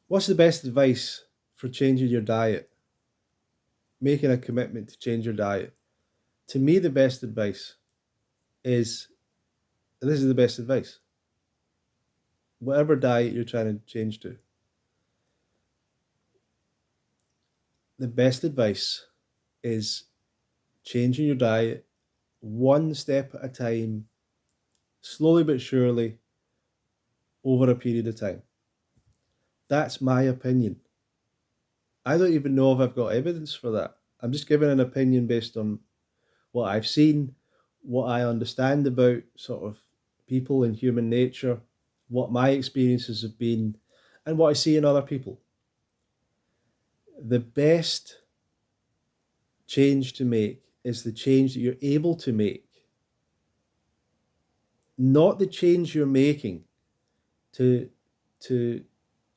What's the best advice for changing your diet? Making a commitment to change your diet. To me, the best advice is, and this is the best advice, whatever diet you're trying to change to, the best advice is changing your diet one step at a time, slowly but surely, over a period of time. That's my opinion. I don't even know if I've got evidence for that. I'm just giving an opinion based on what I've seen, what I understand about sort of people and human nature, what my experiences have been, and what I see in other people. The best change to make is the change that you're able to make, not the change you're making to to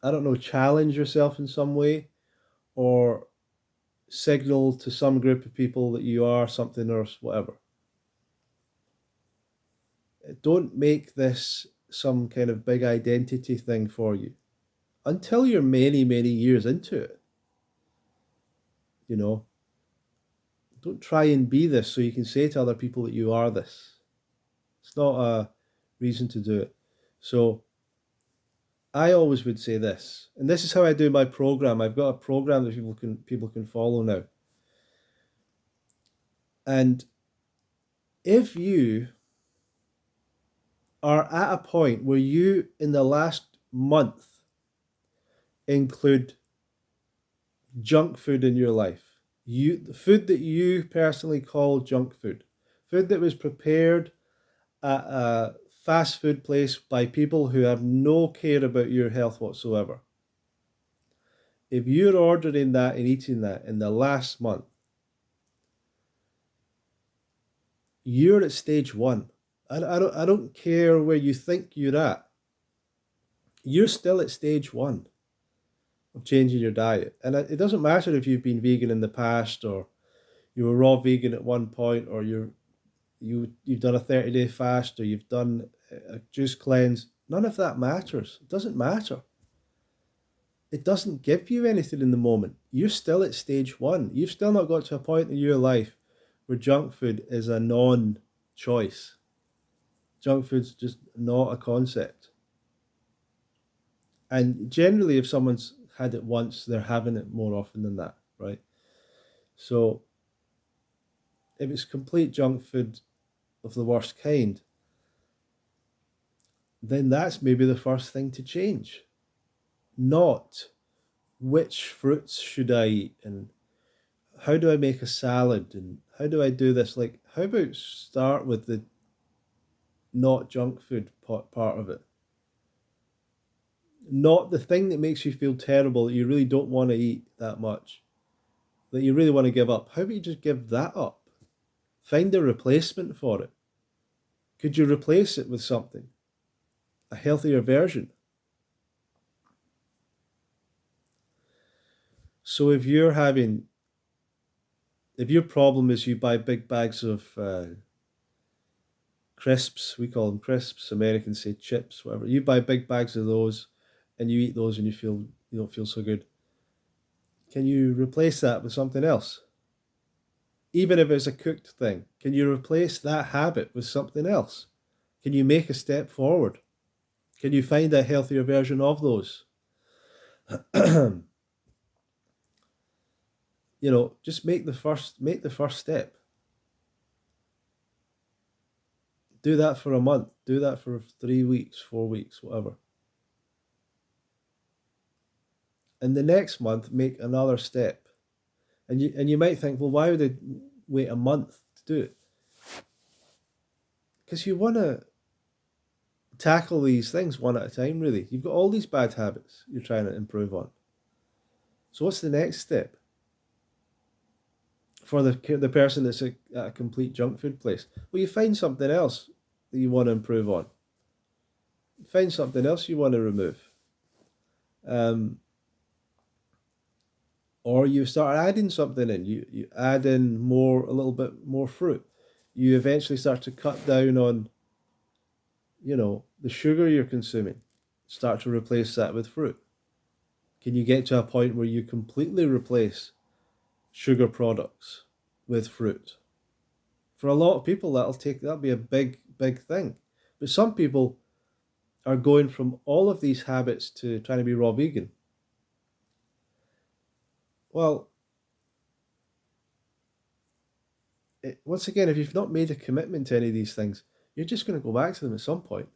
I don't know, challenge yourself in some way or signal to some group of people that you are something or whatever. Don't make this some kind of big identity thing for you until you're many, many years into it. You know, don't try and be this so you can say to other people that you are this. It's not a reason to do it. So I always would say this, and this is how I do my program. I've got a program that people can follow now. And if you are at a point where you in the last month include junk food in your life, the food that you personally call junk food that was prepared at a fast food place by people who have no care about your health whatsoever. If you're ordering that and eating that in the last month, you're at stage one. I don't care where you think you're at. You're still at stage one of changing your diet. And it doesn't matter if you've been vegan in the past or you were raw vegan at one point or you've done a 30-day fast or you've done a juice cleanse. None of that matters. It doesn't matter. It doesn't give you anything in the moment. You're still at stage one. You've still not got to a point in your life where junk food is a non-choice. Junk food's just not a concept. And generally, if someone's had it once, they're having it more often than that, right? So if it's complete junk food of the worst kind, then that's maybe the first thing to change. Not which fruits should I eat and how do I make a salad and how do I do this? Like, how about start with the not junk food part of it? Not the thing that makes you feel terrible that you really don't want to eat that much, that you really want to give up. How about you just give that up? Find a replacement for it. Could you replace it with something? A healthier version? So if your problem is you buy big bags of crisps, we call them crisps, Americans say chips, whatever. You buy big bags of those and you eat those and you don't feel so good. Can you replace that with something else? Even if it's a cooked thing, can you replace that habit with something else? Can you make a step forward? Can you find a healthier version of those? Just make the first step. Do that for a month. Do that for 3 weeks, 4 weeks, whatever. And the next month, make another step. And you might think, well, why would I wait a month to do it? Because you want to tackle these things one at a time, really. You've got all these bad habits you're trying to improve on. So what's the next step for the person that's at a complete junk food place? Well, you find something else that you want to improve on. Find something else you want to remove. Or you start adding something in. You add in a little bit more fruit. You eventually start to cut down on, the sugar you're consuming. Start to replace that with fruit. Can you get to a point where you completely replace sugar products with fruit? For a lot of people, that'll be a big thing. But some people are going from all of these habits to trying to be raw vegan. Well, once again, if you've not made a commitment to any of these things, you're just going to go back to them at some point.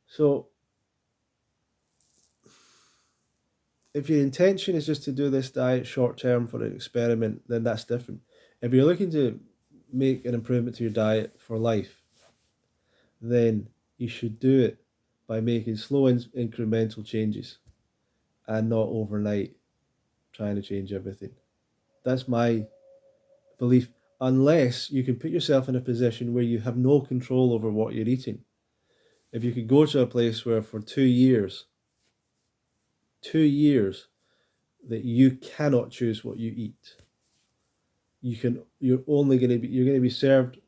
So, if your intention is just to do this diet short term for an experiment, then that's different. If you're looking to make an improvement to your diet for life, then you should do it by making slow incremental changes and not overnight trying to change everything. That's my belief. Unless you can put yourself in a position where you have no control over what you're eating. If you could go to a place where for 2 years, that you cannot choose what you eat. You're going to be served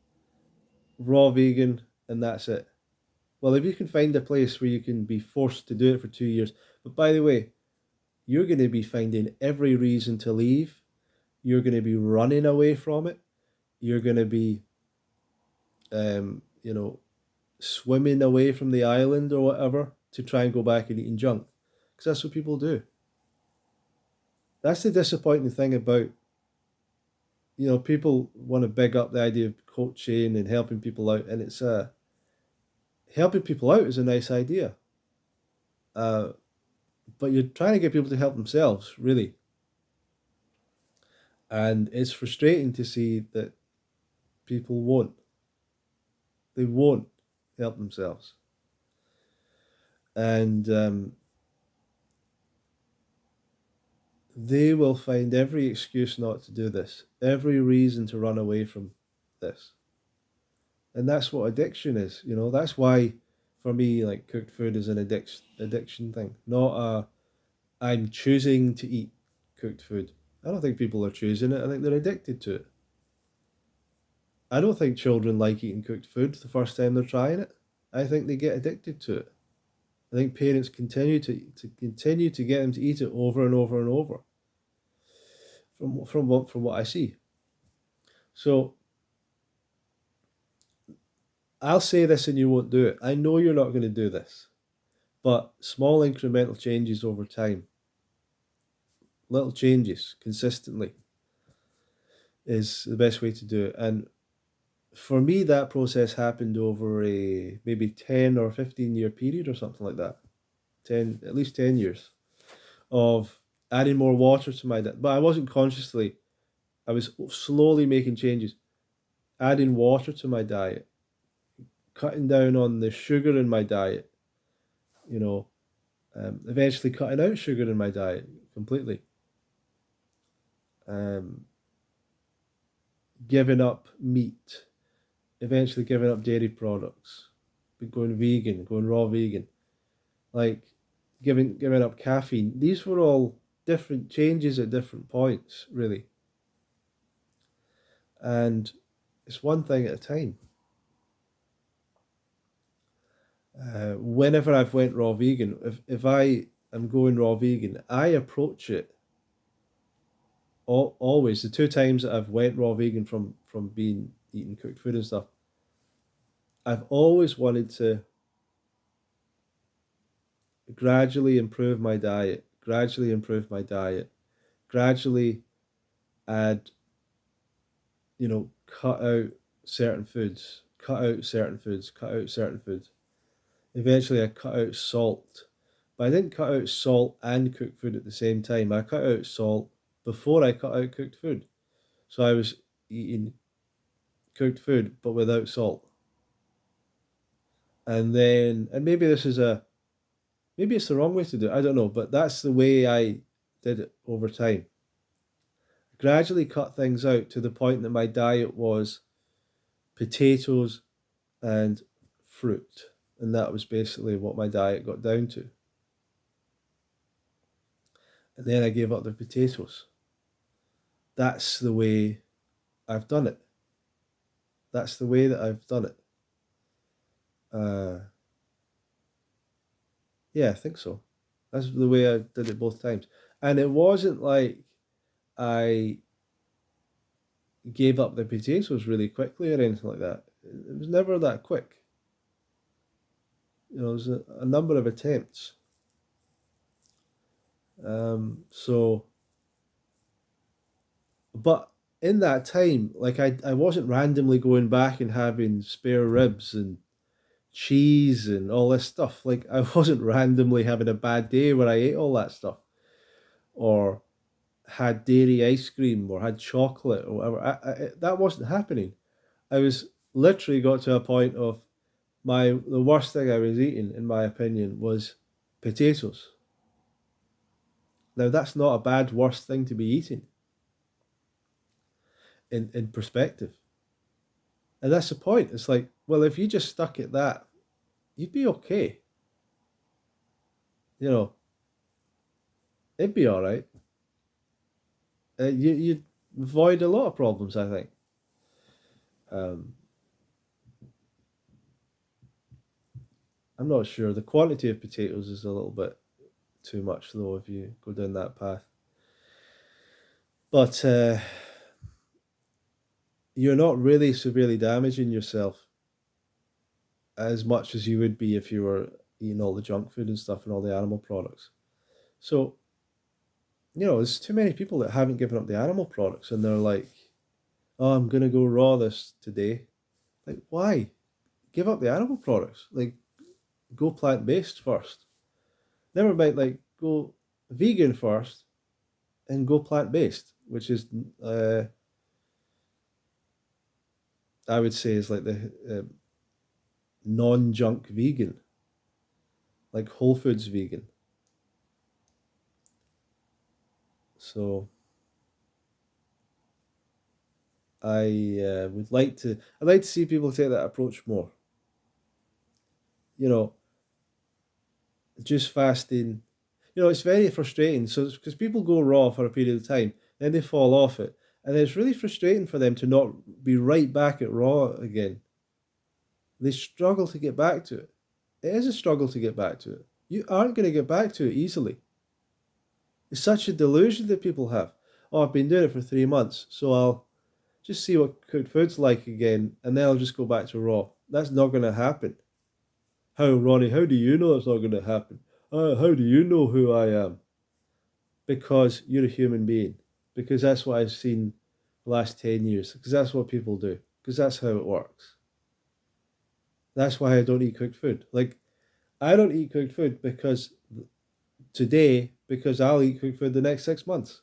raw vegan and that's it. Well, if you can find a place where you can be forced to do it for 2 years, but by the way, you're going to be finding every reason to leave. You're going to be running away from it. You're going to be, you know, swimming away from the island or whatever to try and go back and eating junk, because that's what people do. That's the disappointing thing about, people want to big up the idea of coaching and helping people out, and it's helping people out is a nice idea, uh, but you're trying to get people to help themselves, really, and it's frustrating to see that people won't help themselves, and they will find every excuse not to do this, every reason to run away from this. And that's what addiction is, That's why, for me, like, cooked food is an addiction thing, not I'm choosing to eat cooked food. I don't think people are choosing it. I think they're addicted to it. I don't think children like eating cooked food the first time they're trying it. I think they get addicted to it. I think parents continue to get them to eat it over and over and over. From what I see. So I'll say this and you won't do it. I know you're not going to do this, but small incremental changes over time, little changes consistently, is the best way to do it. And for me, that process happened over a maybe 10 or 15-year period or something like that. At least 10 years of adding more water to my diet. But I was slowly making changes, adding water to my diet, cutting down on the sugar in my diet, eventually cutting out sugar in my diet completely, um, giving up meat, eventually giving up dairy products, going vegan, going raw vegan, like giving up caffeine. These were all different changes at different points, really, and it's one thing at a time. Whenever I've went raw vegan, if I am going raw vegan, I approach it always. The 2 times that I've went raw vegan from being eating cooked food and stuff, I've always wanted to gradually improve my diet, gradually add, cut out certain foods, cut out certain foods. Eventually, I cut out salt, but I didn't cut out salt and cooked food at the same time. I cut out salt before I cut out cooked food. So I was eating cooked food, but without salt. And maybe it's the wrong way to do it. I don't know, but that's the way I did it over time. Gradually cut things out to the point that my diet was potatoes and fruit. And that was basically what my diet got down to. And then I gave up the potatoes. That's the way I've done it. That's the way that I've done it. Yeah, Yeah, I think so. That's the way I did it both times. And it wasn't like I gave up the potatoes really quickly or anything like that. It was never that quick. You know, it was a number of attempts. So, but in that time, like I wasn't randomly going back and having spare ribs and cheese and all this stuff. Like I wasn't randomly having a bad day where I ate all that stuff or had dairy ice cream or had chocolate or whatever. That wasn't happening. I was literally got to a point of the worst thing I was eating, in my opinion, was potatoes. Now that's not a bad worst thing to be eating in perspective. And that's the point. It's like, well, if you just stuck at that, you'd be okay. You know, it'd be all right. You'd avoid a lot of problems, I think. Um, I'm not sure. The quantity of potatoes is a little bit too much, though, if you go down that path. But you're not really severely damaging yourself as much as you would be if you were eating all the junk food and stuff and all the animal products. So, there's too many people that haven't given up the animal products and they're like, oh, I'm going to go raw this today. Like, why? Give up the animal products. Like, go plant based first. Never mind, like, go vegan first and go plant based, which is, I would say, is like the non junk vegan, like Whole Foods vegan. So I'd like to see people take that approach more. You know, just fasting. It's very frustrating. So because people go raw for a period of time, then they fall off it, and it's really frustrating for them to not be right back at raw again. They struggle to get back to it. It is a struggle to get back to it. You aren't going to get back to it easily. It's such a delusion that people have. Oh, I've been doing it for 3 months, so I'll just see what cooked food's like again, and then I'll just go back to raw. That's not going to happen. How, Ronnie? How do you know it's not going to happen? How do you know who I am? Because you're a human being. Because that's what I've seen the last 10 years. Because that's what people do. Because that's how it works. That's why I don't eat cooked food. Like, I don't eat cooked food because I'll eat cooked food the next 6 months.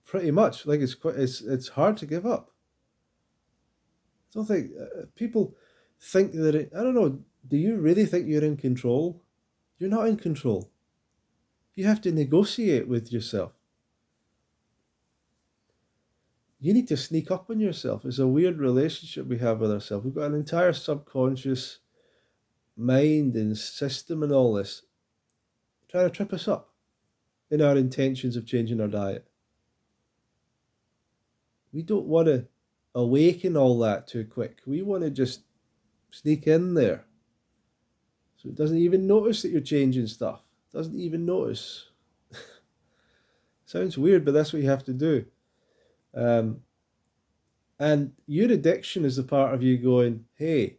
Pretty much. Like, it's hard to give up. I don't think people think that I don't know. Do you really think you're in control? You're not in control. You have to negotiate with yourself. You need to sneak up on yourself. It's a weird relationship we have with ourselves. We've got an entire subconscious mind and system and all this trying to trip us up in our intentions of changing our diet. We don't want to awaken all that too quick. We want to just sneak in there so it doesn't even notice that you're changing stuff. It doesn't even notice. Sounds weird, but that's what you have to do. Um, and your addiction is the part of you going, hey,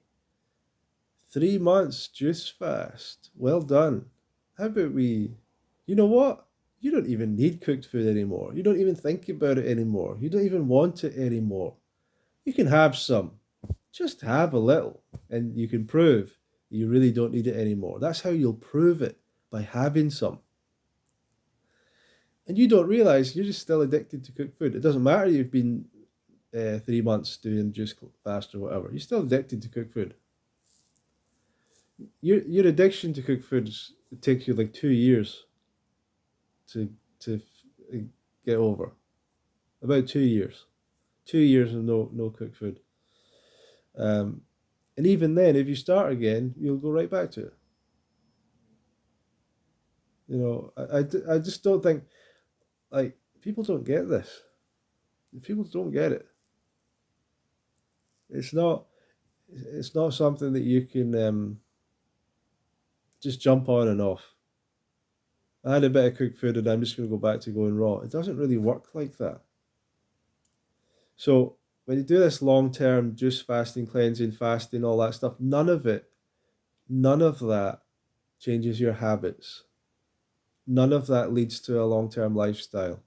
3 months juice fast. Well done. How about you know what? You don't even need cooked food anymore. You don't even think about it anymore. You don't even want it anymore. You can have some. Just have a little. And you can prove you really don't need it anymore. That's how you'll prove it, by having some. And you don't realize you're just still addicted to cooked food. It doesn't matter you've been 3 months doing juice fast or whatever. You're still addicted to cooked food. Your addiction to cooked foods, it takes you like 2 years to get over. About 2 years. 2 years of no cooked food. Um, and even then, if you start again, you'll go right back to it. I just don't think, like, people don't get this. People don't get it. It's not. It's not something that you can just jump on and off. I had a bit of cooked food and I'm just going to go back to going raw. It doesn't really work like that. So when you do this long term juice fasting, cleansing, fasting, all that stuff, none of that changes your habits. None of that leads to a long term lifestyle.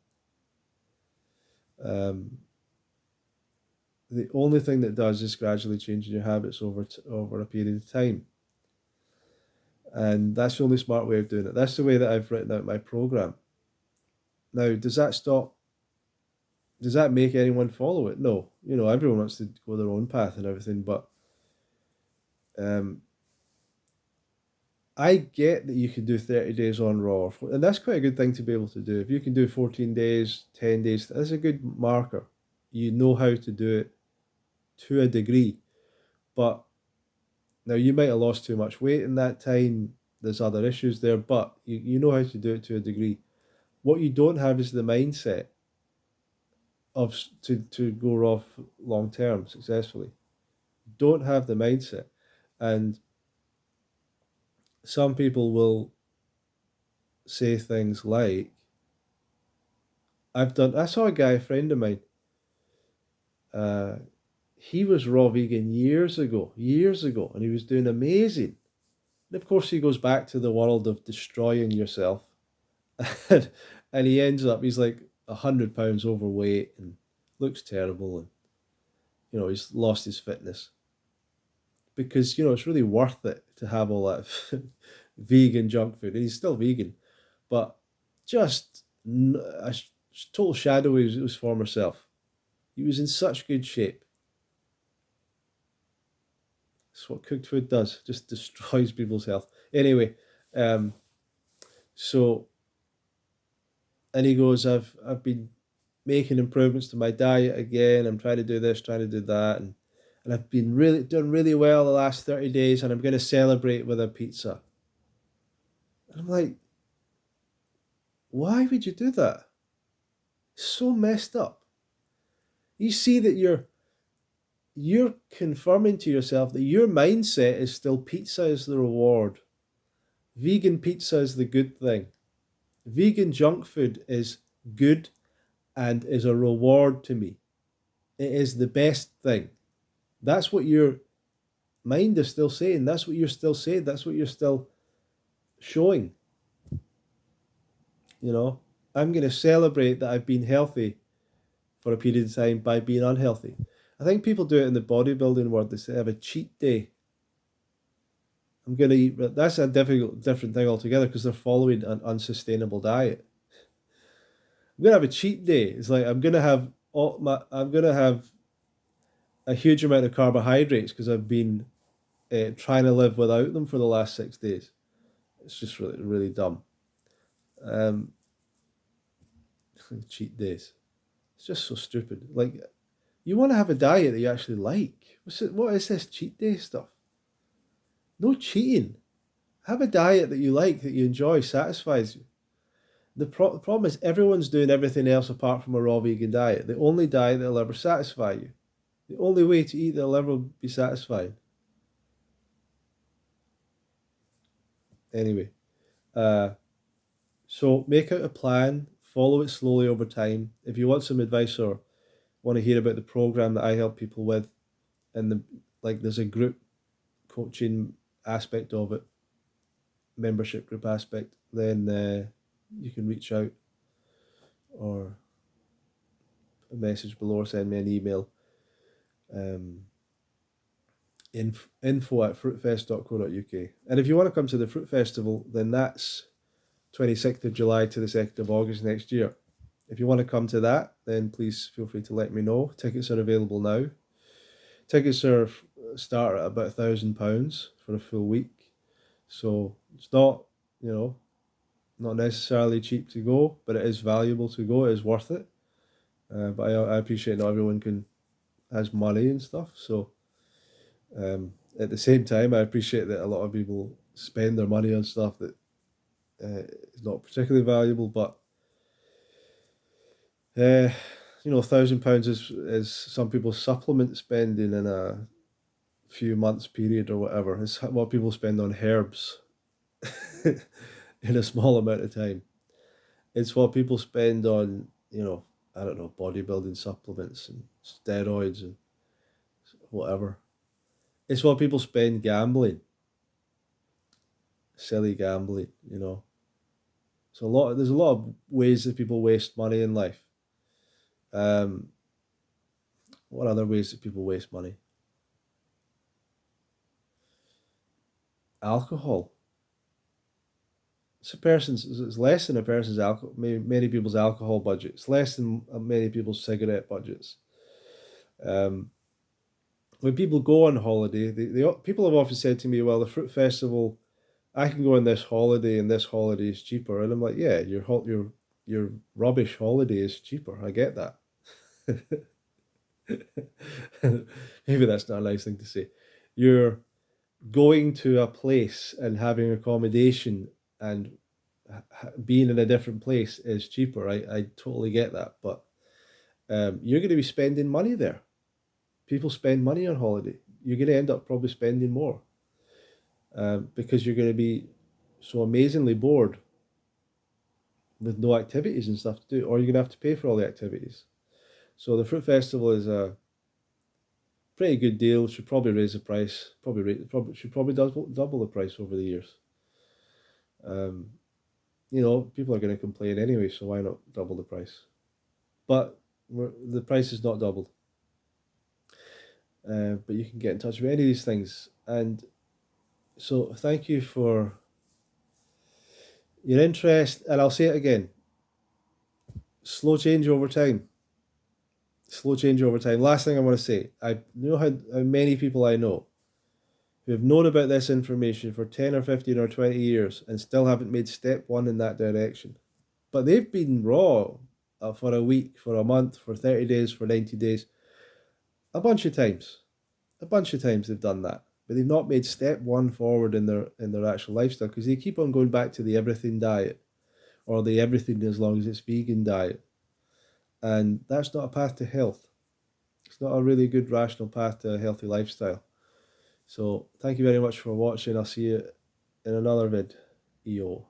Um, the only thing that does is gradually changing your habits over a period of time. And that's the only smart way of doing it. That's the way that I've written out my program. Now, does that make anyone follow it? No. Everyone wants to go their own path and everything, but um, I get that you can do 30 days on raw, and that's quite a good thing to be able to do. If you can do 14 days, 10 days, that's a good marker. You know how to do it to a degree. But now you might have lost too much weight in that time. There's other issues there, but you know how to do it to a degree. What you don't have is the mindset of to go raw long term successfully. Don't have the mindset, and some people will say things like, I saw a guy, a friend of mine. Uh, he was raw vegan years ago, and he was doing amazing. And of course, he goes back to the world of destroying yourself, and, he ends up he's like 100 pounds overweight and looks terrible, and he's lost his fitness because it's really worth it to have all that vegan junk food, and he's still vegan, but just a total shadow of his former self. He was in such good shape. That's what cooked food does, just destroys people's health. Anyway, um, so, and he goes, I've been making improvements to my diet again. I'm trying to do this, trying to do that, and I've been really done really well the last 30 days, and I'm going to celebrate with a pizza. And I'm like, why would you do that? So messed up. You see that you're confirming to yourself that your mindset is still pizza is the reward. Vegan pizza is the good thing. Vegan junk food is good and is a reward to me. It is the best thing. That's what your mind is still saying. That's what you're still saying. That's what you're still showing. I'm going to celebrate that I've been healthy for a period of time by being unhealthy. I think people do it in the bodybuilding world. They have a cheat day. I'm going to eat, but that's a different thing altogether because they're following an unsustainable diet. I'm going to have a cheat day. It's like I'm going to have a huge amount of carbohydrates because I've been trying to live without them for the last 6 days. It's just really, really dumb. Um, cheat days. It's just so stupid. Like, you want to have a diet that you actually like. What is this cheat day stuff? No cheating. Have a diet that you like, that you enjoy, satisfies you. The problem is everyone's doing everything else apart from a raw vegan diet. The only diet that'll ever satisfy you. The only way to eat that'll ever be satisfying. Anyway, so make out a plan, follow it slowly over time. If you want some advice or want to hear about the program that I help people with, and there's a group coaching aspect of it, membership group aspect, then you can reach out or a message below or send me an email. Info@fruitfest.co.uk. And if you want to come to the Fruit Festival, then that's 26th of July to the 2nd of August next year. If you want to come to that, then please feel free to let me know. Tickets are available now. Tickets start at about £1,000 for a full week. So it's not, not necessarily cheap to go, but it is valuable to go. It is worth it. But I appreciate not everyone has money and stuff. So at the same time, I appreciate that a lot of people spend their money on stuff that is not particularly valuable. But £1,000 is some people's supplement spending in a few months period or whatever. It's what people spend on herbs in a small amount of time. It's what people spend on, I don't know, bodybuilding supplements and steroids and whatever. It's what people spend gambling, silly gambling. There's a lot of ways that people waste money in life. Um, what other ways that people waste money? Alcohol. It's less than a person's alcohol. Many people's alcohol budget. It's less than many people's cigarette budgets. Um, when people go on holiday, people have often said to me, "Well, the fruit festival, I can go on this holiday, and this holiday is cheaper." And I'm like, "Yeah, your rubbish holiday is cheaper. I get that." Maybe that's not a nice thing to say. You're going to a place and having accommodation and being in a different place is cheaper. I totally get that, but you're going to be spending money there. People spend money on holiday. You're going to end up probably spending more because you're going to be so amazingly bored with no activities and stuff to do, or you're going to have to pay for all the activities. So the fruit festival is a pretty good deal. Should probably raise the price. Should probably double the price over the years. Um, people are going to complain anyway, so why not double the price? But the price is not doubled. But you can get in touch with any of these things. And so thank you for your interest. And I'll say it again, slow change over time. Slow change over time. Last thing I want to say, I know how many people I know who have known about this information for 10 or 15 or 20 years and still haven't made step one in that direction. But they've been raw for a week, for a month, for 30 days, for 90 days, a bunch of times. A bunch of times they've done that. But they've not made step one forward in their actual lifestyle because they keep on going back to the everything diet or the everything as long as it's vegan diet. And that's not a path to health. It's not a really good rational path to a healthy lifestyle. So thank you very much for watching. I'll see you in another vid. EO.